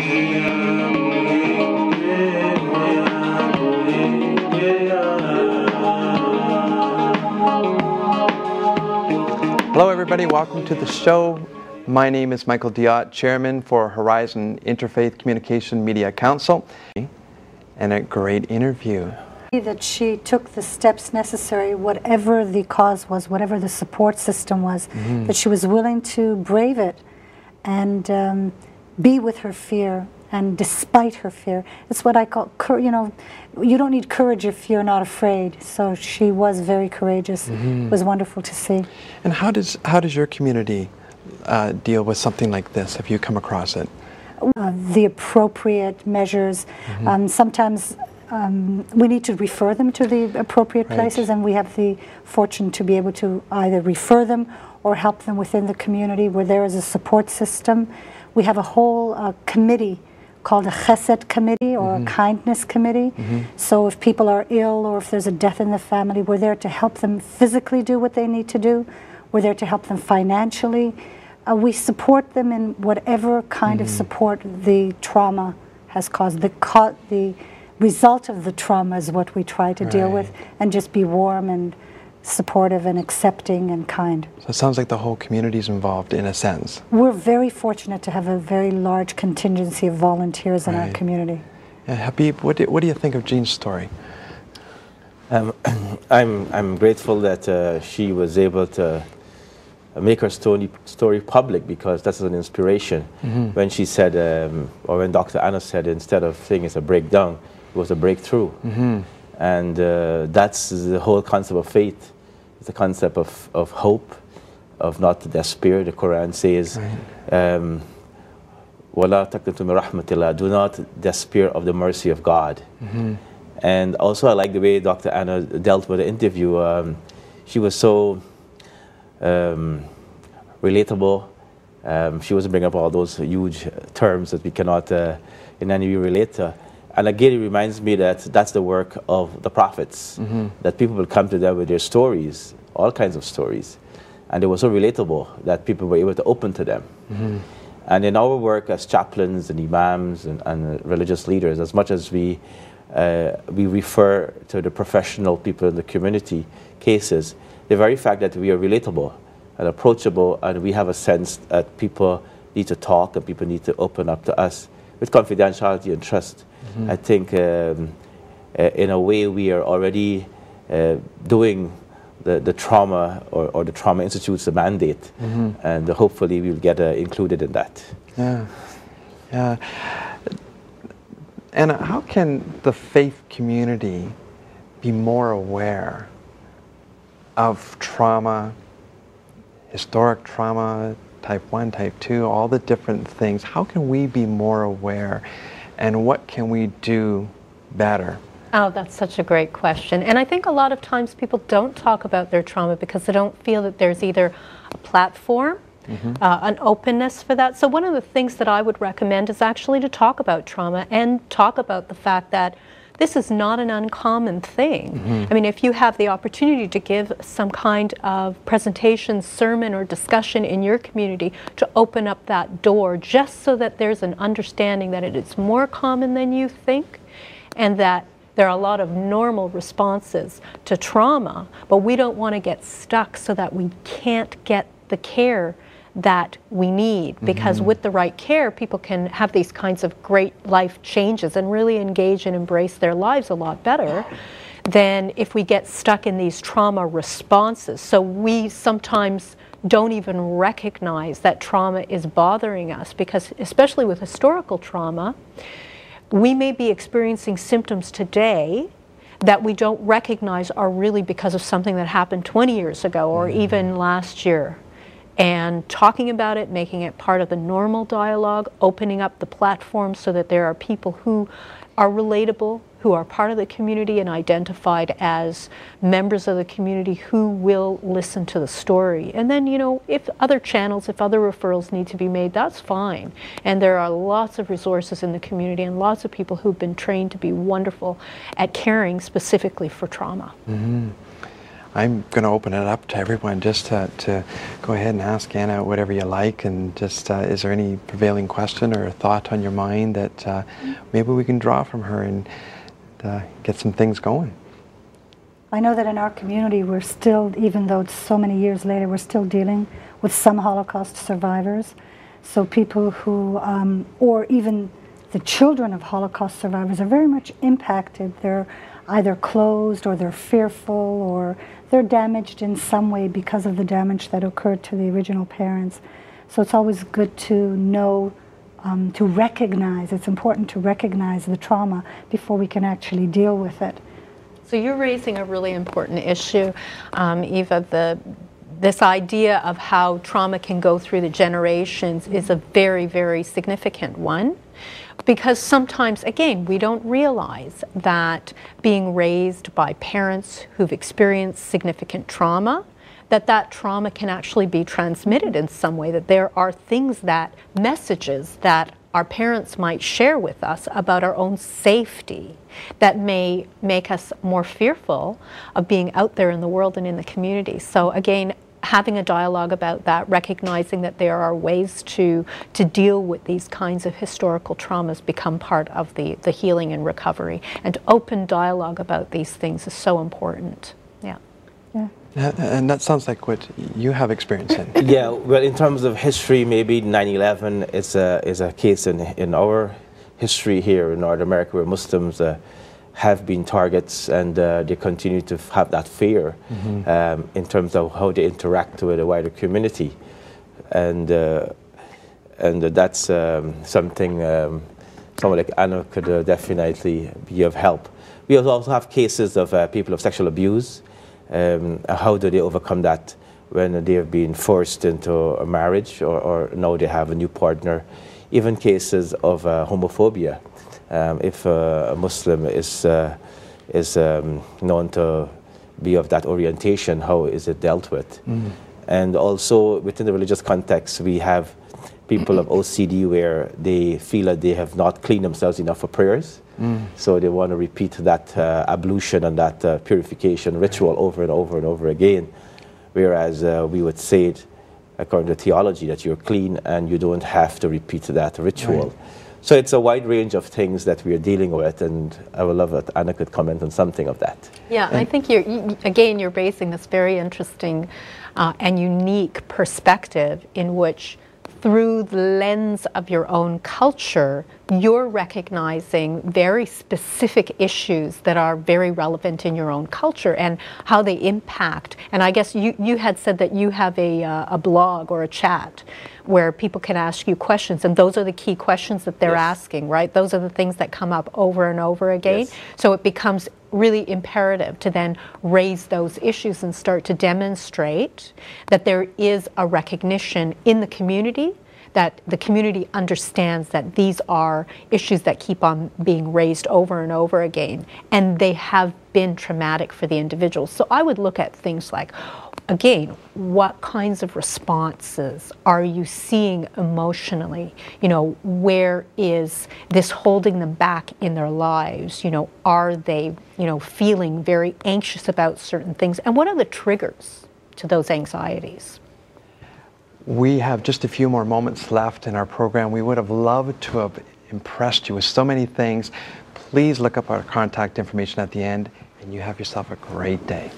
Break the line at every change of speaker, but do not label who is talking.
Hello everybody, welcome to the show. My name is Michael Diot, Chairman for Horizon Interfaith Communication Media Council, and a great interview.
That she took the steps necessary, whatever the cause was, whatever the support system was, that she was willing to brave it and be with her fear, and despite her fear. It's what I call, you know, you don't need courage if you're not afraid. So she was very courageous. It was wonderful to see.
And how does your community deal with something like this? Have you come across it?
The appropriate measures. Sometimes we need to refer them to the appropriate places, and we have the fortune to be able to either refer them or help them within the community where there is a support system. We have a whole committee called a chesed committee or a kindness committee. So if people are ill or if there's a death in the family, we're there to help them physically do what they need to do. We're there to help them financially. We support them in whatever kind of support the trauma has caused. The result of the trauma is what we try to deal with, and just be warm and supportive and accepting and kind.
So it sounds like the whole community is involved in a sense.
We're very fortunate to have a very large contingency of volunteers in our community.
Habeeb, what do you think of Jean's story?
I'm grateful that she was able to make her story public, because that's an inspiration. When she said, or when Dr. Anna said, instead of saying it's a breakdown, it was a breakthrough. And that's the whole concept of faith. It's the concept of hope, of not despair. The Quran says, وَلَا تَقْنَطُوا مِنْ رَحْمَةِ اللَّهِ, do not despair of the mercy of God. And also I like the way Dr. Anna dealt with the interview. She was so relatable. She wasn't bringing up all those huge terms that we cannot in any way relate to. And again, it reminds me that that's the work of the prophets, that people will come to them with their stories, all kinds of stories. And they were so relatable that people were able to open to them. And in our work as chaplains and imams and religious leaders, as much as we refer to the professional people in the community cases, the very fact that we are relatable and approachable, and we have a sense that people need to talk and people need to open up to us with confidentiality and trust. I think in a way we are already doing the trauma or the Trauma Institute's mandate, and hopefully we'll get included in that.
Yeah. And how can the faith community be more aware of trauma, historic trauma, type 1, type 2, all the different things? How can we be more aware, and what can we do better?
Oh, that's such a great question. And I think a lot of times people don't talk about their trauma because they don't feel that there's either a platform, an openness for that. So one of the things that I would recommend is actually to talk about trauma and talk about the fact that this is not an uncommon thing. I mean, if you have the opportunity to give some kind of presentation, sermon, or discussion in your community to open up that door, just so that there's an understanding that it is more common than you think, and that there are a lot of normal responses to trauma, but we don't want to get stuck so that we can't get the care that we need, because with the right care, people can have these kinds of great life changes and really engage and embrace their lives a lot better than if we get stuck in these trauma responses. So we sometimes don't even recognize that trauma is bothering us, because especially with historical trauma, we may be experiencing symptoms today that we don't recognize are really because of something that happened 20 years ago or even last year. And talking about it, making it part of the normal dialogue, opening up the platform so that there are people who are relatable, who are part of the community and identified as members of the community who will listen to the story. And then, you know, if other channels, if other referrals need to be made, that's fine. And there are lots of resources in the community and lots of people who've been trained to be wonderful at caring specifically for trauma.
I'm going to open it up to everyone just to go ahead and ask Anna whatever you like, and just is there any prevailing question or thought on your mind that maybe we can draw from her and get some things going?
I know that in our community we're still, even though it's so many years later, we're still dealing with some Holocaust survivors. So people who, or even the children of Holocaust survivors, are very much impacted. They're either closed, or they're fearful, or they're damaged in some way because of the damage that occurred to the original parents. So it's always good to know, to recognize, it's important to recognize the trauma before we can actually deal with it.
So you're raising a really important issue, Eva. This idea of how trauma can go through the generations is a very, very significant one, because sometimes, again, we don't realize that being raised by parents who've experienced significant trauma, that trauma can actually be transmitted in some way, that there are things, that messages that our parents might share with us about our own safety that may make us more fearful of being out there in the world and in the community. So again, having a dialogue about that, recognizing that there are ways to deal with these kinds of historical traumas, become part of the healing and recovery. And open dialogue about these things is so important. Yeah.
Yeah.
And that sounds like what you have experience in.
Yeah, well, in terms of history, maybe 9/11 is a case in our history here in North America where Muslims have been targets, and they continue to have that fear in terms of how they interact with the wider community, and that's something someone like Anna could definitely be of help. We also have cases of people of sexual abuse. How do they overcome that when they have been forced into a marriage, or now they have a new partner? Even cases of homophobia. If a Muslim is known to be of that orientation, how is it dealt with? And also within the religious context, we have people of OCD where they feel that they have not cleaned themselves enough for prayers. So they want to repeat that ablution and that purification ritual over and over and over again. Whereas we would say it, according to theology, that you're clean and you don't have to repeat that ritual. Right. So it's a wide range of things that we are dealing with, and I would love that Anna could comment on something of that.
Yeah, I think you're raising this very interesting and unique perspective in which, through the lens of your own culture, you're recognizing very specific issues that are very relevant in your own culture and how they impact. And I guess you had said that you have a blog or a chat where people can ask you questions, and those are the key questions that they're asking, right? Those are the things that come up over and over again. Yes. So it becomes really imperative to then raise those issues and start to demonstrate that there is a recognition in the community, that the community understands that these are issues that keep on being raised over and over again, and they have been traumatic for the individual. So I would look at things like, again, what kinds of responses are you seeing emotionally? You know, where is this holding them back in their lives? You know, are they, feeling very anxious about certain things? And what are the triggers to those anxieties?
We have just a few more moments left in our program. We would have loved to have impressed you with so many things. Please look up our contact information at the end, and you have yourself a great day.